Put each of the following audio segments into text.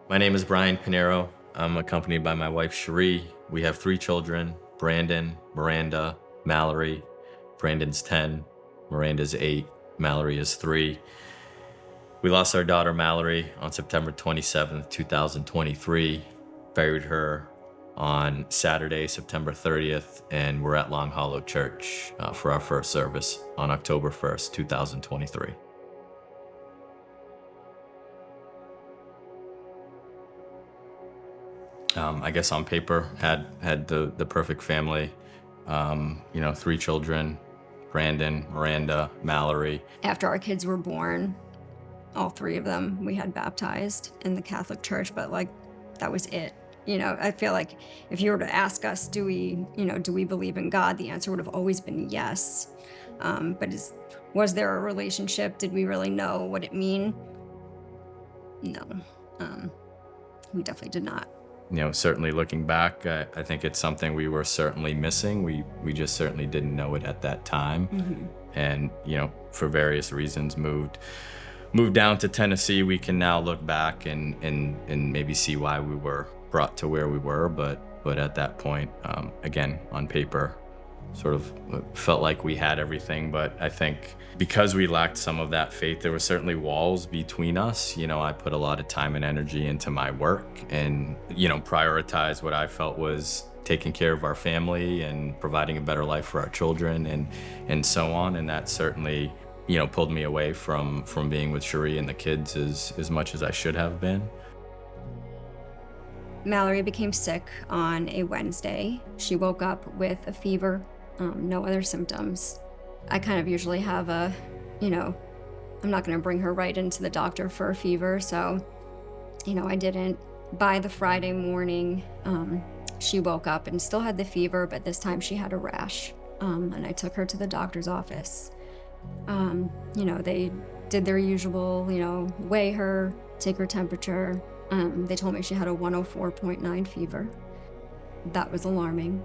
My name is Brian Pinero. I'm accompanied by my wife, Cherie. We have 3 children, Brandon, Miranda, Mallory. Brandon's 10, Miranda's 8, Mallory is 3. We lost our daughter, Mallory, on September 27th, 2023. Buried her on Saturday, September 30th, and we're at Long Hollow Church for our first service on October 1st, 2023. I guess on paper, had the perfect family. 3 children, Brandon, Miranda, Mallory. After our kids were born, all 3 of them, we had baptized in the Catholic Church, but that was it. I feel like if you were to ask us, do we believe in God? The answer would have always been yes. But was there a relationship? Did we really know what it mean? No, we definitely did not. Certainly looking back, I think it's something we were certainly missing. We just certainly didn't know it at that time. Mm-hmm. And, for various reasons moved down to Tennessee. We can now look back and maybe see why we were brought to where we were. But at that point, again, on paper, sort of felt like we had everything. But I think because we lacked some of that faith, there were certainly walls between us. I put a lot of time and energy into my work and, prioritized what I felt was taking care of our family and providing a better life for our children and so on. And that certainly, pulled me away from being with Cherie and the kids as much as I should have been. Mallory became sick on a Wednesday. She woke up with a fever, no other symptoms. I kind of usually have I'm not going to bring her right into the doctor for a fever, so, I didn't. By the Friday morning, she woke up and still had the fever, but this time she had a rash, and I took her to the doctor's office. They did their usual, weigh her, take her temperature. They told me she had a 104.9 fever. That was alarming.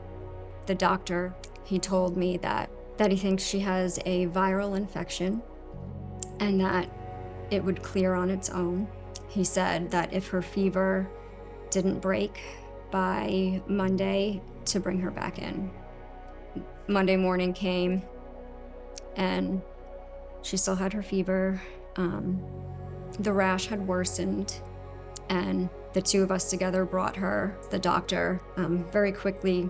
The doctor, he told me that he thinks she has a viral infection and that it would clear on its own. He said that if her fever didn't break by Monday, to bring her back in. Monday morning came and she still had her fever. The rash had worsened, and the 2 of us together brought her. The doctor very quickly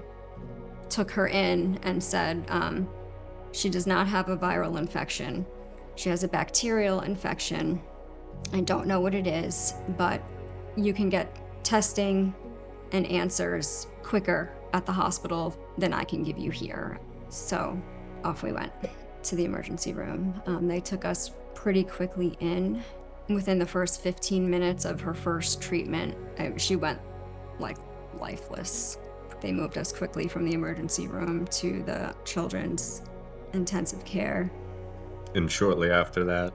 took her in and said, she does not have a viral infection. She has a bacterial infection. I don't know what it is, but you can get testing and answers quicker at the hospital than I can give you here. So off we went to the emergency room. They took us pretty quickly in. Within the first 15 minutes of her first treatment, she went lifeless. They moved us quickly from the emergency room to the children's intensive care. And shortly after that,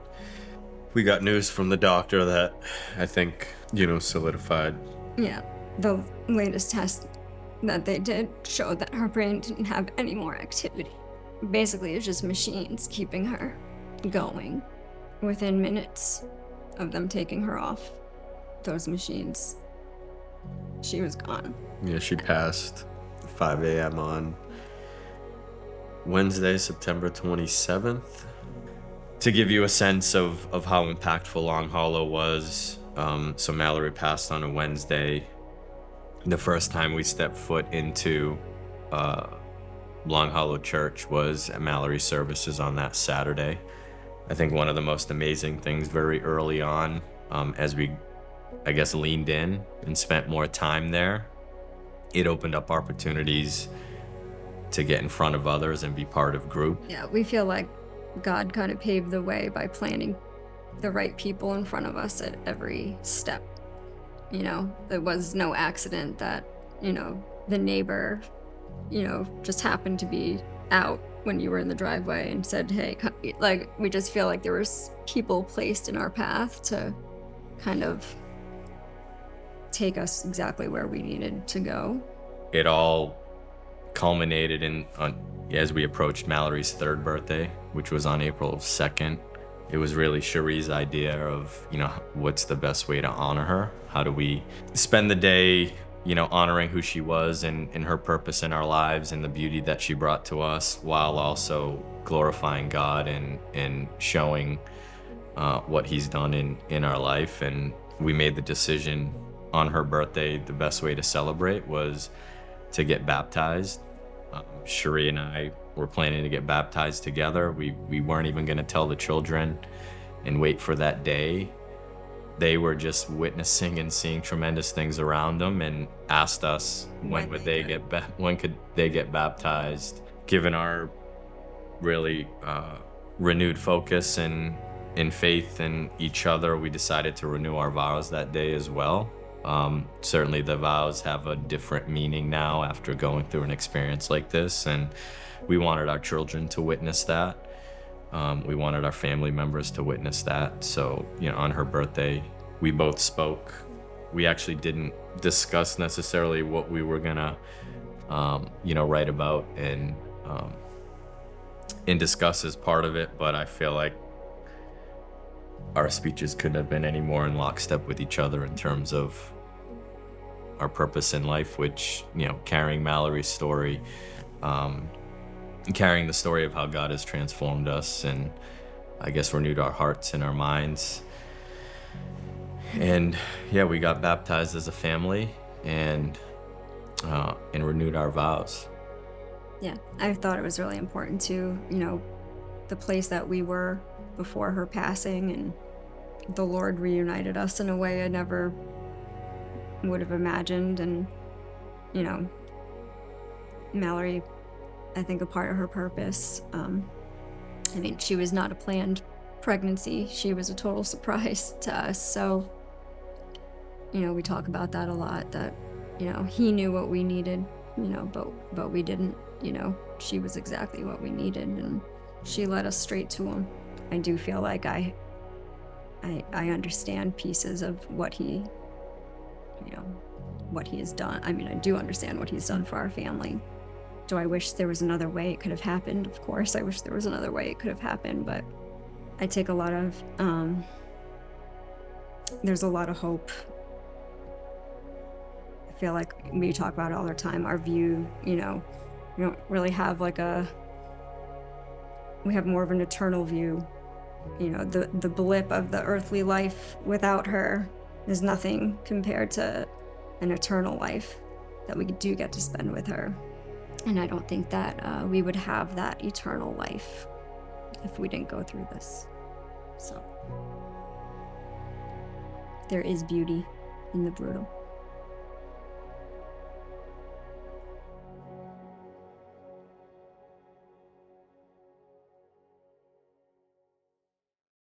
we got news from the doctor that I think, solidified. Yeah, the latest test that they did showed that her brain didn't have any more activity. Basically, it's just machines keeping her going. Within minutes of them taking her off those machines, she was gone. Yeah, she passed 5 a.m. on Wednesday, September 27th. To give you a sense of how impactful Long Hollow was, so Mallory passed on a Wednesday. The first time we stepped foot into Long Hollow Church was at Mallory's services on that Saturday. I think one of the most amazing things very early on, as we, leaned in and spent more time there, it opened up opportunities to get in front of others and be part of group. Yeah, we feel like God kind of paved the way by planting the right people in front of us at every step. There was no accident that, the neighbor, just happened to be out when you were in the driveway and said, hey, we just feel like there was people placed in our path to kind of take us exactly where we needed to go. It all culminated as we approached Mallory's 3rd birthday, which was on April 2nd, it was really Cherie's idea of, what's the best way to honor her? How do we spend the day, honoring who she was and her purpose in our lives and the beauty that she brought to us, while also glorifying God and showing what he's done in our life. And we made the decision on her birthday, the best way to celebrate was to get baptized. Cherie and I were planning to get baptized together. We weren't even going to tell the children and wait for that day. They were just witnessing and seeing tremendous things around them, and asked us when could they get baptized. Given our really renewed focus and in faith in each other, we decided to renew our vows that day as well. Certainly the vows have a different meaning now after going through an experience like this, and we wanted our children to witness that. We wanted our family members to witness that. So, on her birthday, we both spoke. We actually didn't discuss necessarily what we were gonna, write about and discuss as part of it, but I feel like our speeches couldn't have been any more in lockstep with each other in terms of our purpose in life, which, carrying Mallory's story, carrying the story of how God has transformed us and I guess renewed our hearts and our minds. And yeah, we got baptized as a family and renewed our vows. Yeah, I thought it was really important to, the place that we were before her passing, and the Lord reunited us in a way I never would have imagined. And, Mallory, I think a part of her purpose, she was not a planned pregnancy. She was a total surprise to us. So, we talk about that a lot, that, he knew what we needed, but we didn't, she was exactly what we needed, and she led us straight to him. I do feel like I understand pieces of what he has done. I do understand what he's done for our family. Do I wish there was another way it could have happened? Of course, I wish there was another way it could have happened, but I take a lot of, there's a lot of hope. I feel like we talk about it all the time, our view, we don't really have we have more of an eternal view. The blip of the earthly life without her is nothing compared to an eternal life that we do get to spend with her. And I don't think that we would have that eternal life if we didn't go through this. So there is beauty in the brutal.